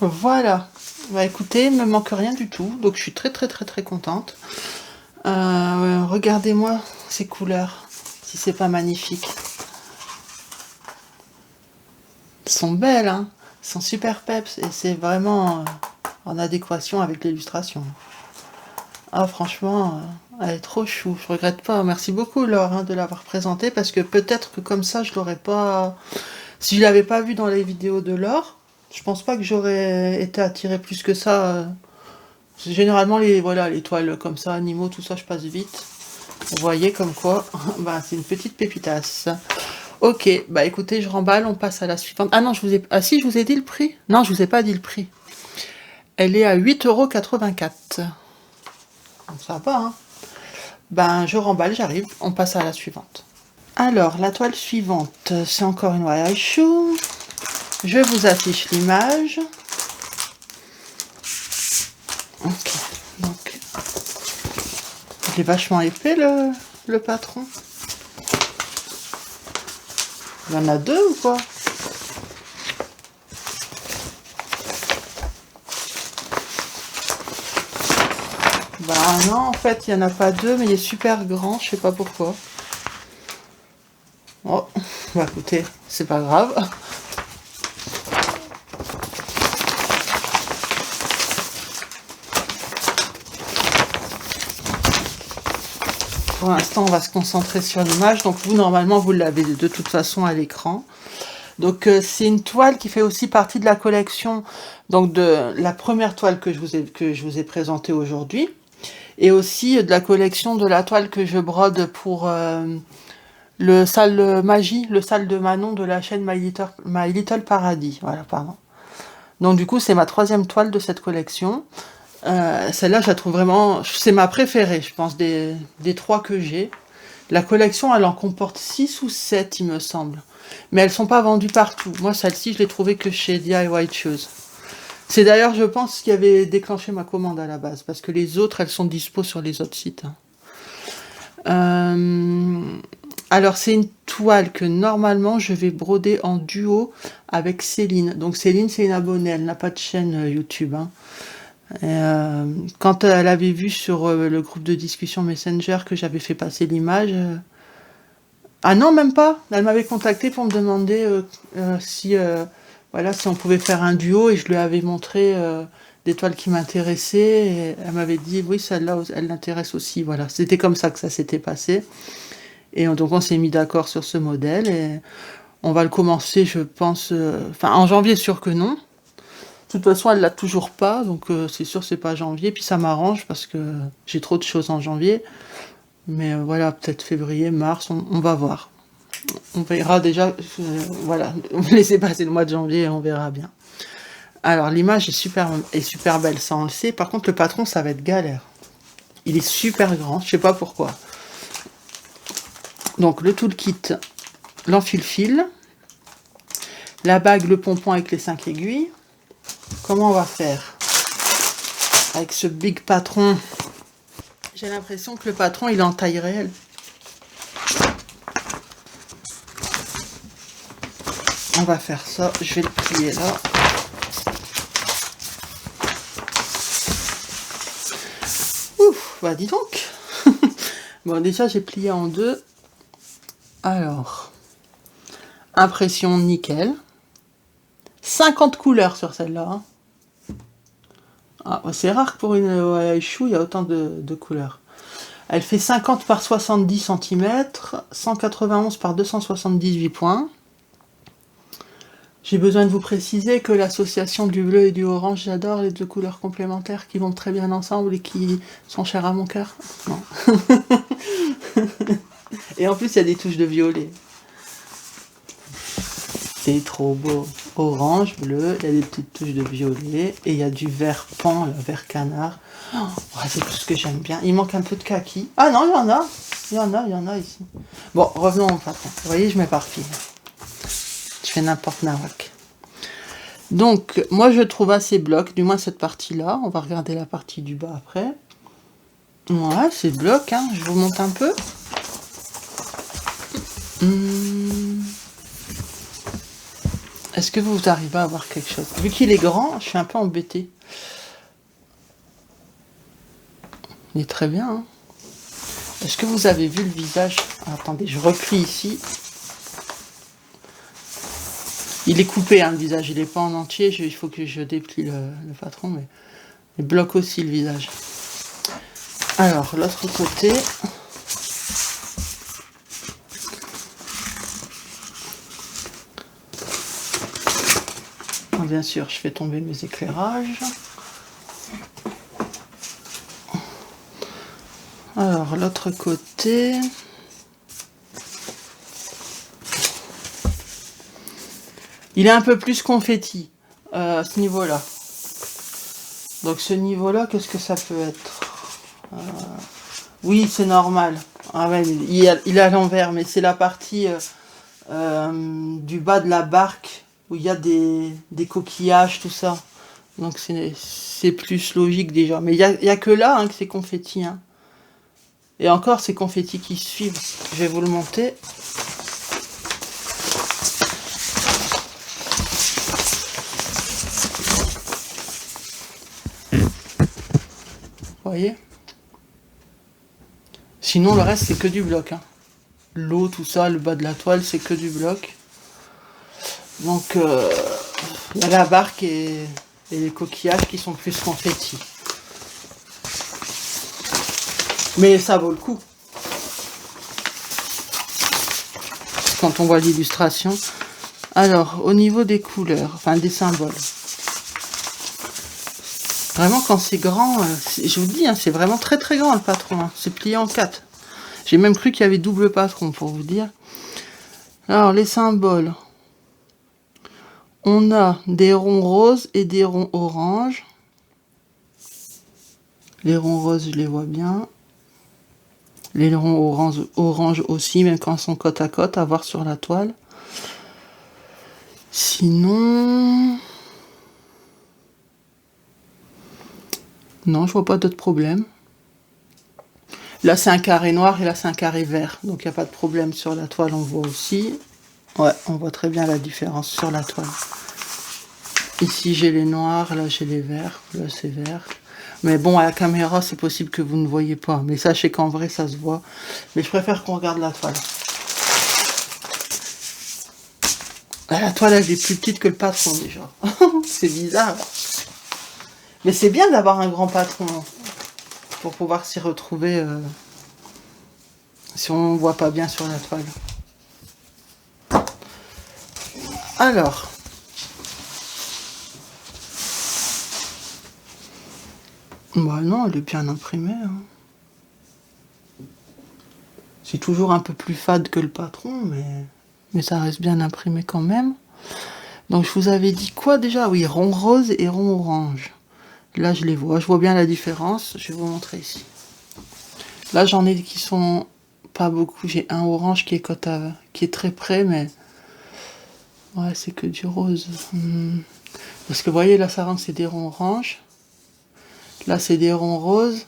Voilà. Bah écoutez, il ne me manque rien du tout, donc je suis très contente. Regardez-moi ces couleurs, si c'est pas magnifique. Elles sont belles, hein. Elles sont super peps et c'est vraiment en adéquation avec l'illustration. Ah franchement, elle est trop chou, je regrette pas. Merci beaucoup Laure hein, de l'avoir présentée parce que peut-être que comme ça je l'aurais pas... Si je l'avais pas vu dans les vidéos de Laure, je pense pas que j'aurais été attirée plus que ça. Généralement les toiles comme ça, animaux, tout ça je passe vite. Vous voyez comme quoi, bah, c'est une petite pépitasse. Ok, bah écoutez, je remballe, on passe à la suivante. Ah non, ah si, je vous ai dit le prix. Non, je vous ai pas dit le prix. Elle est à 8,84 €. Ça va, hein. Ben, je remballe, j'arrive, on passe à la suivante. Alors, la toile suivante, c'est encore une wire shoe. Je vous affiche l'image. Ok, donc, il est vachement épais le patron. Il y en a deux ou quoi? Bah non, en fait, il n'y en a pas deux, mais il est super grand, je sais pas pourquoi. Oh, bah écoutez, c'est pas grave. Pour l'instant, on va se concentrer sur l'image. Donc vous, normalement, vous l'avez de toute façon à l'écran. Donc c'est une toile qui fait aussi partie de la collection, donc de la première toile que je vous ai présentée aujourd'hui, et aussi de la collection de la toile que je brode pour le salle magie, le salle de Manon de la chaîne My Little Paradis. Voilà, pardon. Donc du coup, c'est ma troisième toile de cette collection. Celle-là, je la trouve vraiment... C'est ma préférée, je pense, des trois que j'ai. La collection, elle en comporte 6 ou 7, il me semble. Mais elles sont pas vendues partout. Moi, celle-ci, je l'ai trouvée que chez DIY Shoes. C'est d'ailleurs, je pense, ce qui avait déclenché ma commande à la base. Parce que les autres, elles sont dispo sur les autres sites. Alors, c'est une toile que, normalement, je vais broder en duo avec Céline. Donc, Céline, c'est une abonnée. Elle n'a pas de chaîne YouTube, hein. Quand elle avait vu sur le groupe de discussion Messenger que j'avais fait passer l'image... Ah non, même pas. Elle m'avait contacté pour me demander si on pouvait faire un duo et je lui avais montré des toiles qui m'intéressaient. Et elle m'avait dit oui, celle-là, elle l'intéresse aussi. Voilà, c'était comme ça que ça s'était passé. Et donc on s'est mis d'accord sur ce modèle et on va le commencer, je pense, en janvier, sûr que non. De toute façon, elle l'a toujours pas, donc c'est sûr c'est pas janvier. Puis ça m'arrange parce que j'ai trop de choses en janvier. Mais voilà, peut-être février, mars, on va voir. On verra déjà, voilà, laissez passer le mois de janvier et on verra bien. Alors l'image est super belle, ça on le sait. Par contre le patron, ça va être galère. Il est super grand, je sais pas pourquoi. Donc le toolkit, l'enfile-fil, la bague, le pompon avec les 5 aiguilles. Comment on va faire avec ce big patron? J'ai l'impression que le patron, il est en taille réelle. On va faire ça. Je vais le plier là. Ouf, bah dis donc. Bon, déjà, j'ai plié en deux. Alors, impression nickel. 50 couleurs sur celle-là. Hein. Ah, c'est rare pour une chou, il y a autant de couleurs. Elle fait 50 par 70 cm, 191 par 278 points. J'ai besoin de vous préciser que l'association du bleu et du orange, j'adore les deux couleurs complémentaires qui vont très bien ensemble et qui sont chères à mon cœur. Non. Et en plus, il y a des touches de violet. C'est trop beau. orange, bleu, il y a des petites touches de violet, et il y a du vert pan, le vert canard. Oh, ouais, c'est tout ce que j'aime bien. Il manque un peu de kaki. Ah non, il y en a. Il y en a ici. Bon, revenons au patron. Vous voyez, je m'éparpille. Je fais n'importe nawak. Donc, moi, je trouve assez bloc, du moins cette partie-là. On va regarder la partie du bas après. Ouais, c'est bloc, hein. Je vous montre un peu. Est-ce que vous arrivez à voir quelque chose? Vu qu'il est grand, je suis un peu embêtée. Il est très bien, hein. Est-ce que vous avez vu le visage? Attendez, je replie ici. Il est coupé, hein, le visage, il n'est pas en entier. Il faut que je déplie le patron, mais il bloque aussi le visage. Alors, l'autre côté. Bien sûr, je fais tomber mes éclairages. Alors, l'autre côté. Il est un peu plus confetti à ce niveau-là. Donc ce niveau-là, qu'est-ce que ça peut être? Oui, c'est normal. Ah ouais, il est à l'envers, mais c'est la partie du bas de la barque où il y a des coquillages, tout ça. Donc c'est plus logique déjà. Mais il y a que là, hein, que c'est confetti. Hein. Et encore, c'est confetti qui suivent. Je vais vous le monter. Vous voyez? Sinon, le reste, c'est que du bloc. Hein. L'eau, tout ça, le bas de la toile, c'est que du bloc. Donc, il y a la barque et les coquillages qui sont plus confettis. Mais ça vaut le coup. Quand on voit l'illustration. Alors, au niveau des couleurs, enfin des symboles. Vraiment, quand c'est grand, je vous dis, hein, c'est vraiment très très grand le patron. Hein. C'est plié en 4. J'ai même cru qu'il y avait double patron, pour vous dire. Alors, les symboles. On a des ronds roses et des ronds oranges. Les ronds roses, je les vois bien. Les ronds orange aussi, même quand ils sont côte à côte, à voir sur la toile. Sinon... Non, je vois pas d'autres problèmes. Là, c'est un carré noir et là, c'est un carré vert. Donc, il n'y a pas de problème sur la toile, on voit aussi. Ouais, on voit très bien la différence sur la toile. Ici, j'ai les noirs, là, j'ai les verts. Là, c'est vert. Mais bon, à la caméra, c'est possible que vous ne voyez pas. Mais sachez qu'en vrai, ça se voit. Mais je préfère qu'on regarde la toile. La toile, elle est plus petite que le patron, déjà. C'est bizarre. Mais c'est bien d'avoir un grand patron pour pouvoir s'y retrouver si on ne voit pas bien sur la toile. Alors, bah non, elle est bien imprimée. Hein. C'est toujours un peu plus fade que le patron, mais ça reste bien imprimé quand même. Donc je vous avais dit quoi déjà? Oui, rond rose et rond orange. Là, je les vois. Je vois bien la différence. Je vais vous montrer ici. Là, j'en ai qui sont pas beaucoup. J'ai un orange qui est très près, mais... Ouais, c'est que du rose. Parce que vous voyez, là, ça rentre, c'est des ronds orange. Là, c'est des ronds roses.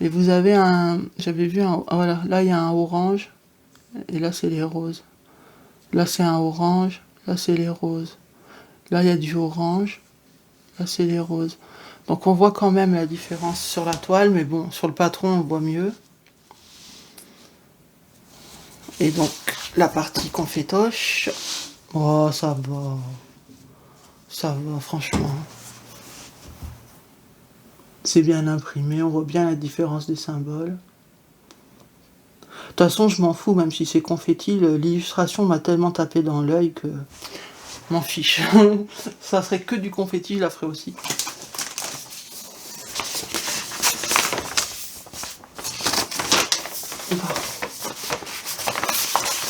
Et vous avez un... J'avais vu un... Voilà, là, il y a un orange. Et là, c'est les roses. Là, c'est un orange. Là, c'est les roses. Là, il y a du orange. Là, c'est les roses. Donc on voit quand même la différence sur la toile, mais bon, sur le patron, on voit mieux. Et donc, la partie confétoche, oh, ça va. Ça va, franchement. C'est bien imprimé, on voit bien la différence des symboles. De toute façon, je m'en fous, même si c'est confetti, l'illustration m'a tellement tapé dans l'œil que... M'en fiche. Ça serait que du confetti, je la ferais aussi.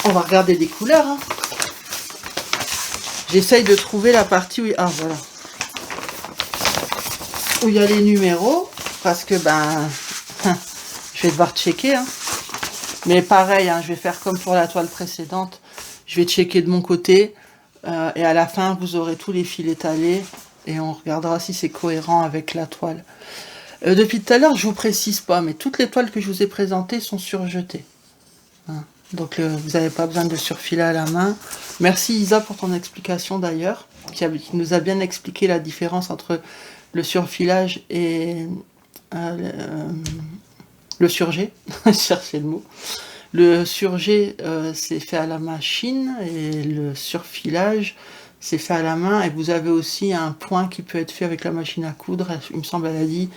On va regarder les couleurs. Hein. J'essaye de trouver la partie où... Ah, voilà. Où il y a les numéros, parce que, ben... je vais devoir checker, hein. Mais pareil, hein, je vais faire comme pour la toile précédente. Je vais checker de mon côté. Et à la fin, vous aurez tous les fils étalés. Et on regardera si c'est cohérent avec la toile. Depuis tout à l'heure, je vous précise pas, mais toutes les toiles que je vous ai présentées sont surjetées. Hein. Donc vous n'avez pas besoin de surfiler à la main. Merci Isa pour ton explication d'ailleurs, qui nous a bien expliqué la différence entre le surfilage et le surjet. Cherchez le mot. Le surjet, c'est fait à la machine et le surfilage, c'est fait à la main. Et vous avez aussi un point qui peut être fait avec la machine à coudre, il me semble, elle a dit,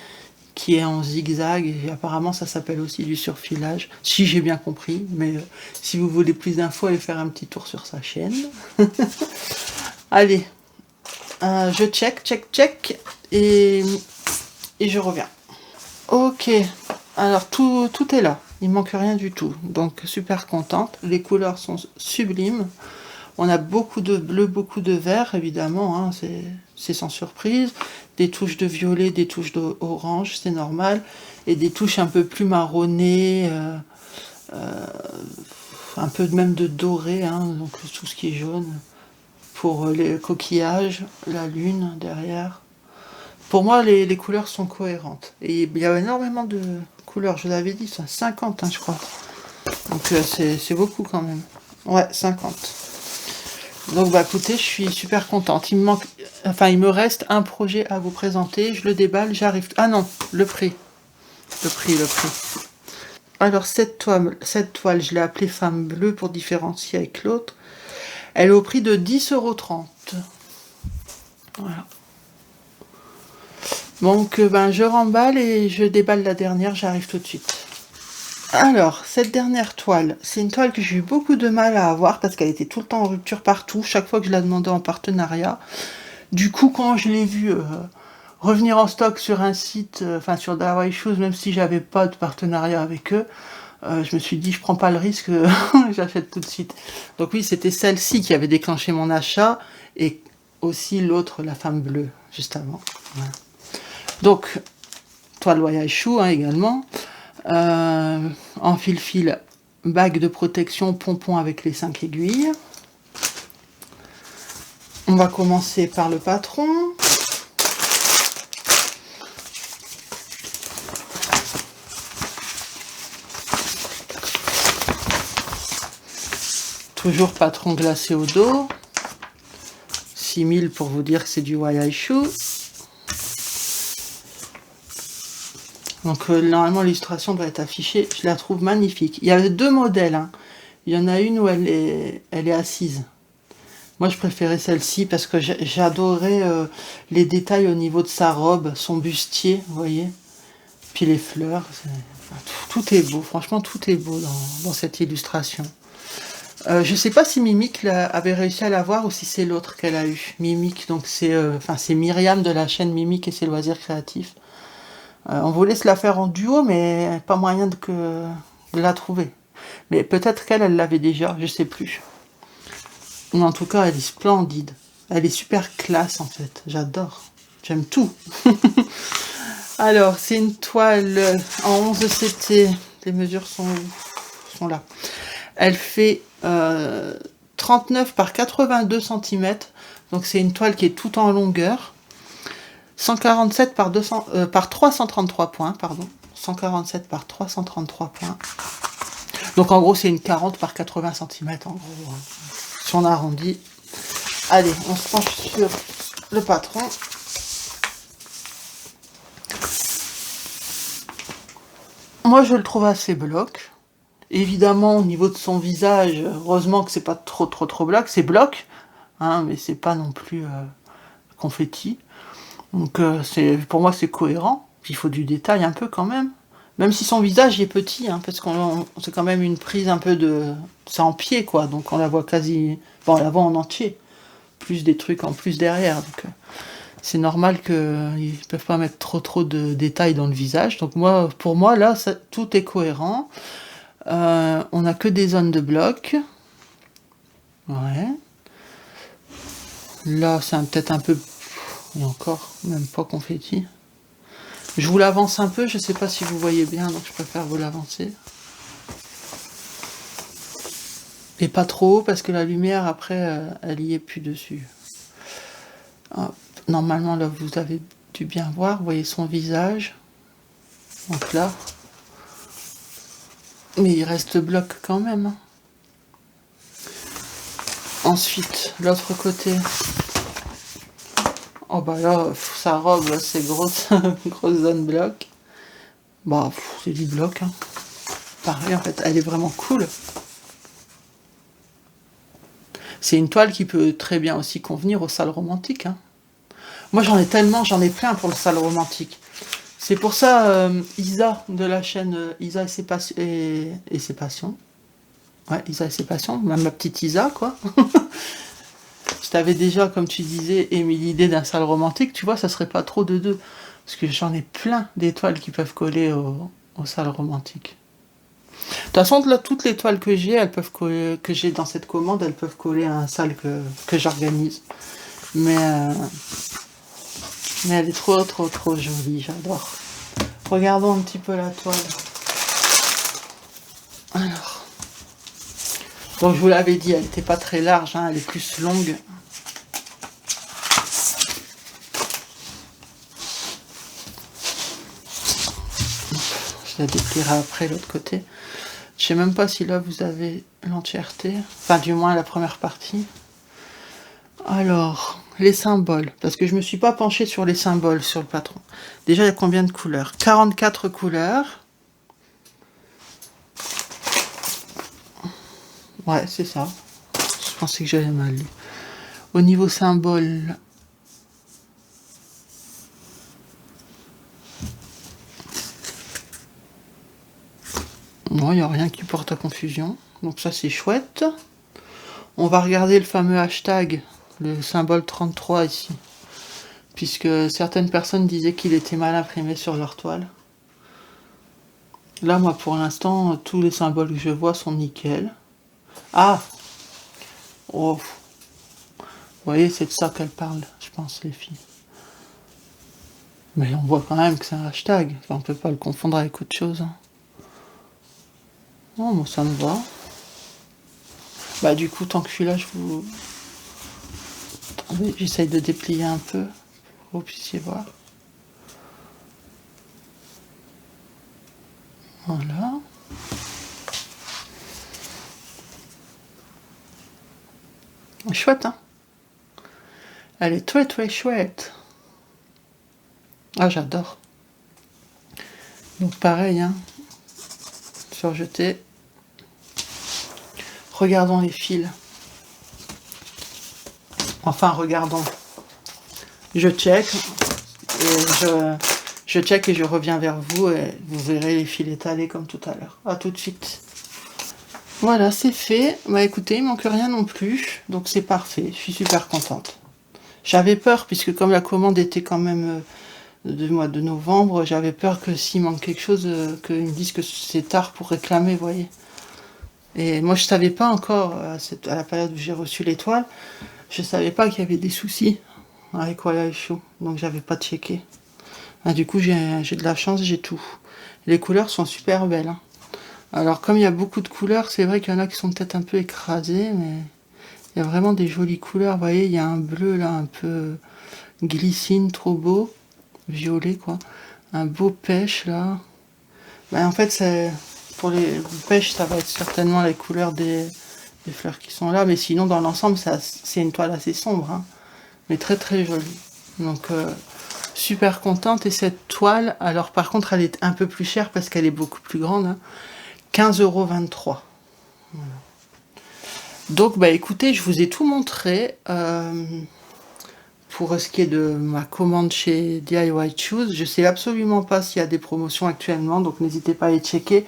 qui est en zigzag. Et apparemment, ça s'appelle aussi du surfilage, si j'ai bien compris. Mais si vous voulez plus d'infos, allez faire un petit tour sur sa chaîne. Allez, je check, et je reviens. Ok, alors tout est là. Il manque rien du tout, donc super contente. Les couleurs sont sublimes. On a beaucoup de bleu, beaucoup de vert, évidemment, hein, c'est sans surprise. Des touches de violet, des touches d'orange, c'est normal. Et des touches un peu plus marronnées, un peu même de doré, hein, donc tout ce qui est jaune. Pour les coquillages, la lune derrière. Pour moi, les couleurs sont cohérentes. Et il y a énormément de couleurs, je l'avais dit, ça 50, hein, je crois. Donc c'est beaucoup quand même. Ouais, 50. Donc bah écoutez, je suis super contente. Il me reste un projet à vous présenter. Je le déballe, j'arrive. Ah non, le prix. Le prix. Alors cette toile, je l'ai appelée Femme Bleue pour différencier avec l'autre. Elle est au prix de 10,30 €. Voilà. Donc ben je remballe et je déballe la dernière, j'arrive tout de suite. Alors, cette dernière toile, c'est une toile que j'ai eu beaucoup de mal à avoir parce qu'elle était tout le temps en rupture partout, chaque fois que je la demandais en partenariat. Du coup, quand je l'ai vue revenir en stock sur un site, enfin sur Hawaii Shoes, même si j'avais pas de partenariat avec eux, je me suis dit, je prends pas le risque, j'achète tout de suite. Donc oui, c'était celle-ci qui avait déclenché mon achat, et aussi l'autre, la Femme Bleue, juste avant. Voilà. Donc, toile Voyage Shoe, hein, également. En fil, bague de protection, pompon avec les 5 aiguilles. On va commencer par le patron. Toujours patron glacé au dos. 6000 pour vous dire que c'est du Voyage Shoe. Donc normalement l'illustration doit être affichée, je la trouve magnifique. Il y avait deux modèles, hein. Il y en a une où elle est assise. Moi je préférais celle-ci parce que j'adorais les détails au niveau de sa robe, son bustier, vous voyez. Puis les fleurs, tout est beau, franchement tout est beau dans cette illustration. Je ne sais pas si Mimic avait réussi à l'avoir ou si c'est l'autre qu'elle a eu. Mimic, donc c'est Myriam de la chaîne Mimic et ses loisirs créatifs. On voulait se la faire en duo, mais pas moyen de la trouver. Mais peut-être qu'elle l'avait déjà, je sais plus. Mais en tout cas, elle est splendide. Elle est super classe, en fait. J'adore. J'aime tout. Alors, c'est une toile en 11 CT. Les mesures sont là. Elle fait 39 par 82 cm. Donc, c'est une toile qui est tout en longueur. 147 par 333 points, pardon. 147 par 333 points. Donc en gros c'est une 40 par 80 cm en gros. Si on arrondit. Allez, on se penche sur le patron. Moi je le trouve assez bloc. Évidemment au niveau de son visage, heureusement que c'est pas trop bloc, c'est bloc, hein, mais c'est pas non plus confetti. Donc pour moi c'est cohérent, puis il faut du détail un peu quand même. Même si son visage est petit, hein, parce qu'on c'est quand même une prise un peu de... C'est en pied quoi, donc on la voit quasi... Bon, on la voit en entier. Plus des trucs en plus derrière. Donc c'est normal qu'ils ne peuvent pas mettre trop de détails dans le visage. Donc pour moi là, tout est cohérent. On n'a que des zones de bloc. Ouais. Là, c'est peut-être un peu... Et encore, même pas confetti. Je vous l'avance un peu, je sais pas si vous voyez bien, donc je préfère vous l'avancer. Et pas trop haut, parce que la lumière, après, elle y est plus dessus. Hop. Normalement, là, vous avez dû bien voir, vous voyez son visage. Donc là. Mais il reste bloc quand même. Ensuite, l'autre côté. Oh bah là, sa robe, là, c'est grosse, grosse zone bloc. Bah, c'est du bloc. Hein. Pareil, en fait, elle est vraiment cool. C'est une toile qui peut très bien aussi convenir aux salles romantiques. Hein. Moi, j'en ai tellement, j'en ai plein pour le salle romantique. C'est pour ça, Isa, de la chaîne Isa et ses passions. Ouais, Isa et ses passions, même ma petite Isa, quoi. Je t'avais déjà, comme tu disais, émis l'idée d'un salle romantique, tu vois, ça serait pas trop de deux. Parce que j'en ai plein d'étoiles qui peuvent coller aux salles romantiques. De toute façon, là, toutes les toiles que j'ai, elles peuvent coller, que j'ai dans cette commande, elles peuvent coller à un salle que j'organise. Mais elle est trop, trop, trop jolie, j'adore. Regardons un petit peu la toile. Alors. Donc je vous l'avais dit, elle n'était pas très large, hein, elle est plus longue. Je la déplierai après l'autre côté. Je sais même pas si là vous avez l'entièreté. Enfin du moins la première partie. Alors, les symboles. Parce que je me suis pas penchée sur les symboles sur le patron. Déjà, il y a combien de couleurs? 44 couleurs. Ouais, c'est ça. Je pensais que j'avais mal lu. Au niveau symbole... Non, il n'y a rien qui porte à confusion. Donc ça, c'est chouette. On va regarder le fameux hashtag, le symbole 33 ici. Puisque certaines personnes disaient qu'il était mal imprimé sur leur toile. Là, moi, pour l'instant, tous les symboles que je vois sont nickel. Ah! Oh! Vous voyez, c'est de ça qu'elles parlent, je pense, les filles. Mais on voit quand même que c'est un hashtag. On ne peut pas le confondre avec autre chose. Hein. Non, moi, ça me va. Bah, du coup, tant que je suis là, je vous... Attendez, j'essaye de déplier un peu pour que vous puissiez voir. Voilà. Chouette, hein? Elle est très très chouette. Ah, j'adore. Donc pareil, hein. Surjeté. Regardons les fils. Enfin, regardons. Je check. Et je check et je reviens vers vous et vous verrez les fils étalés comme tout à l'heure. À tout de suite. Voilà, c'est fait. Bah écoutez, il manque rien non plus. Donc c'est parfait. Je suis super contente. J'avais peur, puisque comme la commande était quand même du mois de novembre, j'avais peur que s'il manque quelque chose, qu'ils me disent que c'est tard pour réclamer, vous voyez. Et moi, je savais pas encore, à la période où j'ai reçu l'étoile, je savais pas qu'il y avait des soucis avec Walla et Show. Donc j'avais pas checké. Ah, du coup, j'ai de la chance, j'ai tout. Les couleurs sont super belles. Hein. Alors, comme il y a beaucoup de couleurs, c'est vrai qu'il y en a qui sont peut-être un peu écrasées, mais il y a vraiment des jolies couleurs. Vous voyez, il y a un bleu là, un peu glycine, trop beau. Violet, quoi. Un beau pêche, là. Ben, en fait, c'est pour les pêches, ça va être certainement les couleurs des fleurs qui sont là. Mais sinon, dans l'ensemble, c'est une toile assez sombre. Hein, mais très, très jolie. Donc, super contente. Et cette toile, alors par contre, elle est un peu plus chère parce qu'elle est beaucoup plus grande. Hein, 15,23 €. Voilà. Donc, bah écoutez, je vous ai tout montré. Pour ce qui est de ma commande chez DIY Choose, je sais absolument pas s'il y a des promotions actuellement, donc n'hésitez pas à les checker.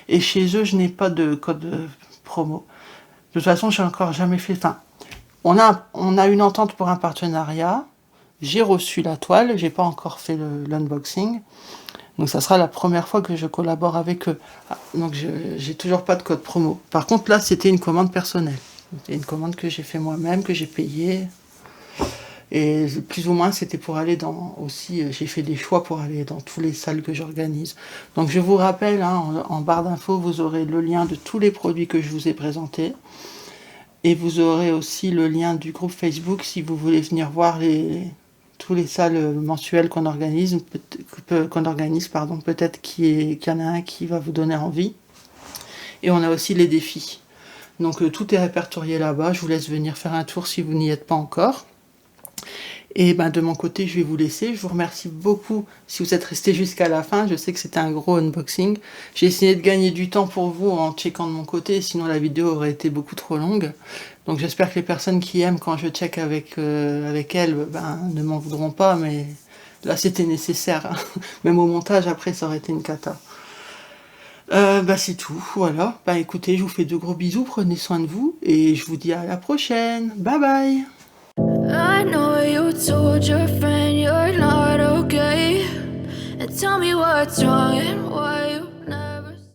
Et chez eux, je n'ai pas de code promo. De toute façon, j'ai encore jamais fait... Enfin, on a une entente pour un partenariat. J'ai reçu la toile, j'ai pas encore fait l'unboxing. Donc ça sera la première fois que je collabore avec eux. Ah, donc j'ai toujours pas de code promo. Par contre là, c'était une commande personnelle. C'était une commande que j'ai fait moi-même, que j'ai payée. Et plus ou moins, c'était pour aller aussi, j'ai fait des choix pour aller dans toutes les salles que j'organise. Donc je vous rappelle, hein, en barre d'infos, vous aurez le lien de tous les produits que je vous ai présentés. Et vous aurez aussi le lien du groupe Facebook si vous voulez venir voir tous les salles mensuelles qu'on organise, pardon, peut-être qu'il y en a un qui va vous donner envie. Et on a aussi les défis. Donc tout est répertorié là-bas, je vous laisse venir faire un tour si vous n'y êtes pas encore. Et ben de mon côté, je vais vous laisser. Je vous remercie beaucoup si vous êtes resté jusqu'à la fin. Je sais que c'était un gros unboxing. J'ai essayé de gagner du temps pour vous en checkant de mon côté, sinon la vidéo aurait été beaucoup trop longue. Donc j'espère que les personnes qui aiment quand je check avec elles ne m'en voudront pas, mais là c'était nécessaire. Hein. Même au montage, après, ça aurait été une cata. C'est tout, voilà. Écoutez, je vous fais de gros bisous, prenez soin de vous, et je vous dis à la prochaine. Bye bye. I know you told your friend you're not okay, and tell me what's wrong and why